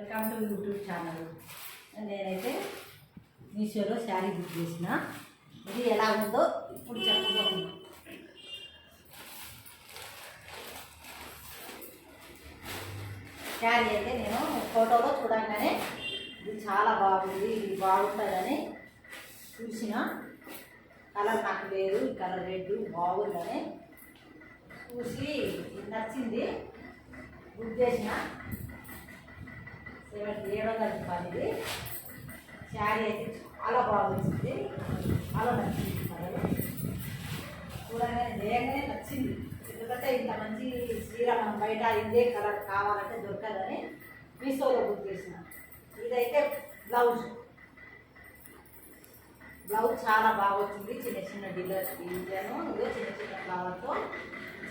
Welcome to YouTube channel. నేనైతే మీషోలో sari book చేసిన. ఇది ఎలా ఉందో ఇప్పుడు చెప్పబోతున్నాను. శారీ అయితే నేను ఫోటోలో చూడంగానే ఇది చాలా బాగుంది, ఇది బాగుంటుందని చూసిన. కలర్ నాకు లేదు, ఈ కలర్ రెడ్ బాగుందని చూసి నచ్చింది, బుక్ చేసిన. 700 రూపాయలు. శారీ అయితే చాలా బాగుంది, చాలా నచ్చింది. కలర్ చూడగానే వేగంగానే నచ్చింది. ఎందుకంటే ఇంత మంచి చీర మనం బయట ఇదే కలర్ కావాలంటే దొరకదని మీషోలో బుక్ చేసిన. ఇదైతే బ్లౌజ్ చాలా బాగా వచ్చింది. చిన్న చిన్న డిజైను ఇదో చిన్న చిన్న ఫ్లవర్తో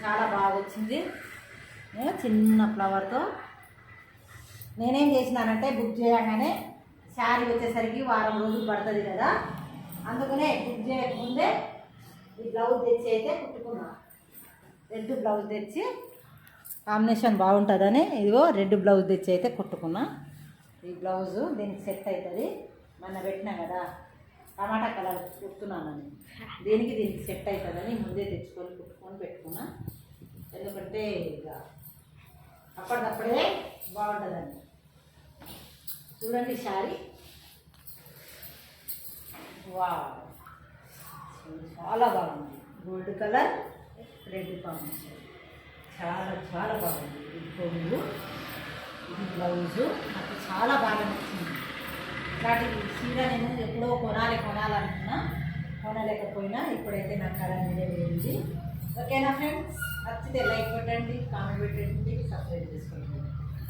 చాలా బాగా వచ్చింది. చిన్న ఫ్లవర్తో నేనేం చేసినానంటే బుక్ చేయగానే శారీ వచ్చేసరికి వారం రోజులు పడుతుంది కదా, అందుకనే బుక్ చేయకముందే ఈ బ్లౌజ్ తెచ్చి అయితే కుట్టుకున్నా. రెడ్ బ్లౌజ్ తెచ్చి కాంబినేషన్ బాగుంటుందని ఇదిగో రెడ్ బ్లౌజ్ తెచ్చి అయితే కుట్టుకున్నా. ఈ బ్లౌజు దీనికి సెట్ అవుతుంది. మొన్న పెట్టినా కదా టమాటా కలర్ కుడుతున్నానని, దీనికి సెట్ అవుతుందని ముందే తెచ్చుకొని కుట్టుకొని పెట్టుకున్నా. ఎందుకంటే ఇక అప్పటికప్పుడే బాగుంటుందని. చూడండి శారీ, వా చాలా బాగుంది. గోల్డ్ కలర్ రెడ్ కాంబినేషన్ చాలా చాలా బాగుంది. ఇది కొంగు, ఇది బ్లౌజు నాకు చాలా బాగా నచ్చింది. ఇలాంటి చీర నేను ఎప్పుడో కొనాలనుకున్నా, కొనలేకపోయినా ఇప్పుడైతే నాకు కలర్ మీదే వేయింది. ఓకేనా ఫ్రెండ్స్? నచ్చితే లైక్ పెట్టండి, కామెంట్ పెట్టండి, సబ్స్క్రైబ్ చేసుకోండి.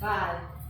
బాయ్.